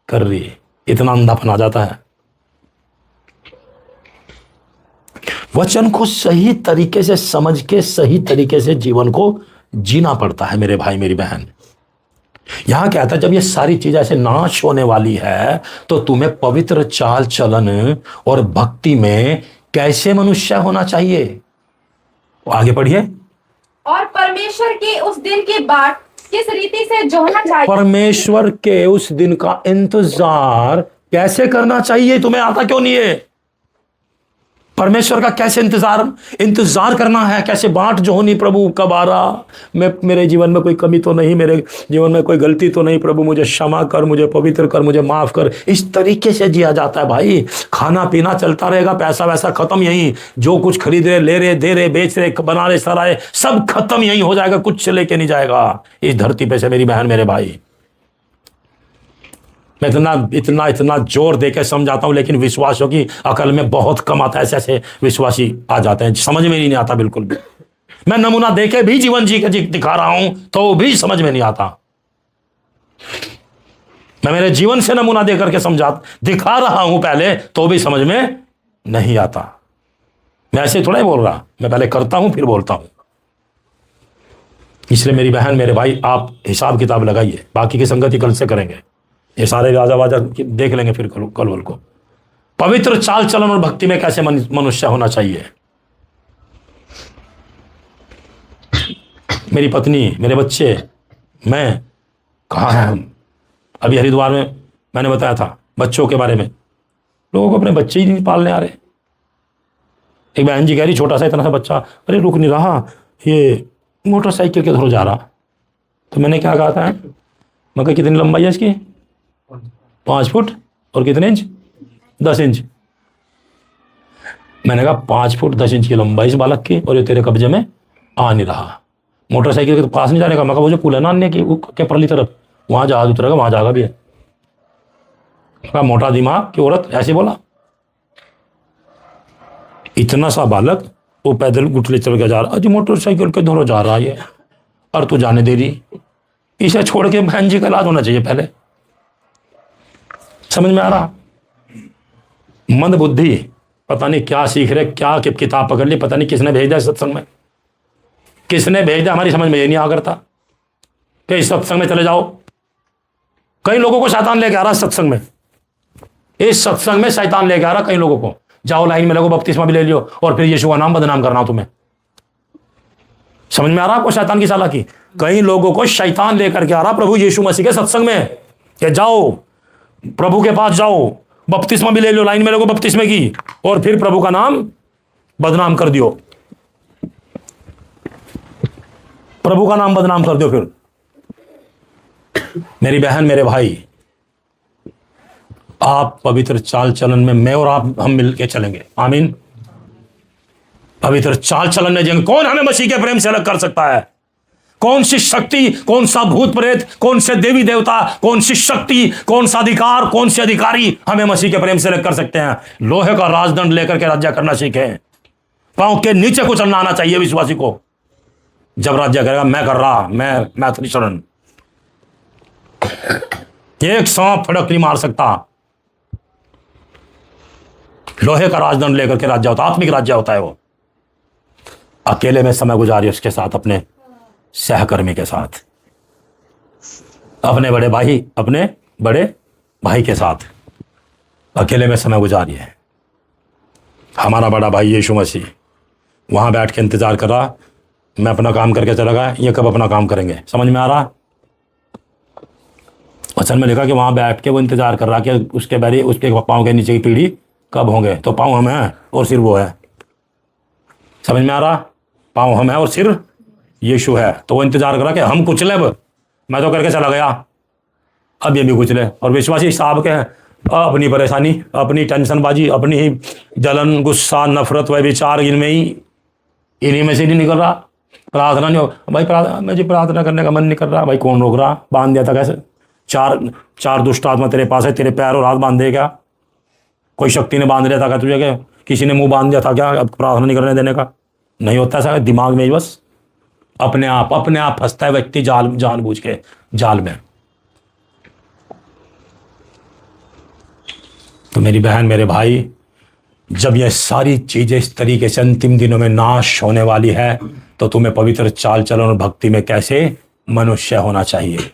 A: कर रही है। इतना अंधापन आ जाता है। वचन को सही तरीके से समझ के सही तरीके से जीवन को जीना पड़ता है मेरे भाई मेरी बहन। यहां क्या था, जब ये सारी चीज ऐसे नाश होने वाली है तो तुम्हें पवित्र चाल चलन और भक्ति में कैसे मनुष्य होना चाहिए। आगे पढ़िए।
B: और परमेश्वर के उस दिन की बाट किस रीति से जोहना चाहिए।
A: परमेश्वर के उस दिन का इंतजार कैसे करना चाहिए। तुम्हें आता क्यों नहीं है? परमेश्वर का कैसे इंतजार करना है, कैसे बाट जो होनी। प्रभु कब आ रहा, मैं मेरे जीवन में कोई कमी तो नहीं, मेरे जीवन में कोई गलती तो नहीं, प्रभु मुझे क्षमा कर, मुझे पवित्र कर, मुझे माफ कर। इस तरीके से जिया जाता है भाई। खाना पीना चलता रहेगा, पैसा वैसा खत्म यहीं, जो कुछ खरीद रहे, ले रहे, दे रहे, बेच रहे, बना रहे, सराए, सब खत्म यहीं हो जाएगा, कुछ लेके नहीं जाएगा इस धरती पे से मेरी बहन मेरे भाई। मैं इतना जोर देकर समझाता हूं, लेकिन विश्वासियों की अकल में बहुत कम आता है। ऐसे विश्वासी आ जाते हैं, समझ में नहीं आता बिल्कुल भी। मैं नमूना देके भी जीवन जी के दिखा रहा हूं तो भी समझ में नहीं आता। मैं मेरे जीवन से नमूना देकर के दिखा रहा हूं पहले, तो भी समझ में नहीं आता। मैं ऐसे थोड़ा ही बोल रहा, मैं पहले करता हूं फिर बोलता हूं। इसलिए मेरी बहन मेरे भाई, आप हिसाब किताब लगाइए। बाकी की संगति कल से करेंगे, ये सारे राजा वाजा देख लेंगे फिर कल को। पवित्र चाल चलन और भक्ति में कैसे मनुष्य होना चाहिए। मेरी पत्नी, मेरे बच्चे, मैं, कहाँ हैं हम? अभी हरिद्वार में मैंने बताया था बच्चों के बारे में, लोगों को अपने बच्चे ही नहीं पालने आ रहे। एक बहन जी कह रही, छोटा सा इतना सा बच्चा, अरे रुक नहीं रहा, ये मोटरसाइकिल के धरो जा रहा। तो मैंने क्या कहा था, मैं कहा कितनी लंबाई है इसकी? 5 फुट और कितने इंच? 10 इंच। मैंने कहा 5 फुट 10 इंच की लंबाई इस बालक की, और ये तेरे कब्जे में आ नहीं रहा। मोटरसाइकिल के पास नहीं जाने का। मैं कहा वो जो पुल है ना अन्य की के परली तरफ, वहां जहाज उतरेगा, वहां जाएगा भी है। कहा मोटा दिमाग की औरत ऐसे बोला। इतना सा बालक वो पैदल गुटले चल के जा रहा, अजी मोटरसाइकिल के दोनों जा रहा है, और तू जाने दे रही। इसे छोड़ के बहन जी का इलाज होना चाहिए पहले। समझ में आ रहा? मंद बुद्धि, पता नहीं क्या सीख रहे, क्या किताब पकड़ ली, पता नहीं किसने भेज दिया सत्संग में, किसने भेज दिया, हमारी समझ में ये नहीं आ करता कि इस सत्संग में चले जाओ। कई लोगों को शैतान लेके आ रहा है सत्संग में, इस सत्संग में शैतान लेके आ रहा कई लोगों को। जाओ लाइन में लगो, बपतिस्मा भी ले लियो, और फिर यीशु का नाम बदनाम करना तुम्हें। समझ में आ रहा आपको शैतान की चालाकी? कई लोगों को शैतान लेकर के आ रहा प्रभु यीशु मसीह के सत्संग में कि जाओ प्रभु के पास जाओ, बपतिस्मा भी ले लो, लाइन में लगो बपतिस्मे की, और फिर प्रभु का नाम बदनाम कर दियो, प्रभु का नाम बदनाम कर दियो। फिर मेरी बहन, मेरे भाई, आप पवित्र चाल चलन में मैं और आप हम मिलके चलेंगे। आमीन। पवित्र चाल चलन में जाएंगे। कौन हमें मसीह के प्रेम से अलग कर सकता है? कौन सी शक्ति, कौन सा भूत प्रेत, कौन से देवी देवता, कौन सी शक्ति, कौन सा अधिकार, कौन से अधिकारी हमें मसीह के प्रेम से अलग कर सकते हैं? लोहे का राजदंड लेकर के राज्य करना सीखे। पांव के नीचे को चलना आना चाहिए विश्वासी को। जब राज्य करेगा, मैं कर रहा, मैं तेरी शरण, एक सांप फड़क नहीं मार सकता। लोहे का राजदंड लेकर के राज्य होता, आत्मिक राज्य होता है वो। अकेले में समय गुजारिए उसके साथ, अपने सहकर्मी के साथ, अपने बड़े भाई के साथ अकेले में समय गुजारिए। हमारा बड़ा भाई यीशु मसीह वहां बैठ के इंतजार कर रहा, मैं अपना काम करके चला गया, ये कब अपना काम करेंगे? समझ में आ रहा? असल में लिखा कि वहां बैठ के वो इंतजार कर रहा कि उसके पाँव के नीचे की पीढ़ी कब होंगे। तो पाँव हम हैं और सिर वो है। समझ में आ रहा? पाँव हम है और सिर यीशु है। तो वो इंतजार कर रहा कि हम कुचले, अब मैं तो करके चला गया, अब ये भी कुचले। और विश्वासी साहब के अपनी परेशानी, अपनी टेंशनबाजी, अपनी ही जलन, गुस्सा, नफरत व विचार, इन्हीं में से नहीं निकल रहा। प्रार्थना नहीं हो भाई, मुझे प्रार्थना करने का मन नहीं कर रहा। भाई कौन रोक रहा? बांध दिया था कैसे? चार दुष्ट आत्मा तेरे पास है, तेरे पैर और हाथ बांध दे क्या? कोई शक्ति ने बांध दिया था क्या तुझे? क्या किसी ने मुंह बांध दिया था क्या अब प्रार्थना नहीं करने देने का? नहीं होता ऐसा दिमाग में ही, बस अपने आप फंसता है व्यक्ति जानबूझ के जाल में। तो मेरी बहन, मेरे भाई, जब ये सारी चीजें इस तरीके से अंतिम दिनों में नाश होने वाली है, तो तुम्हें पवित्र चाल चलन और भक्ति में कैसे मनुष्य होना चाहिए।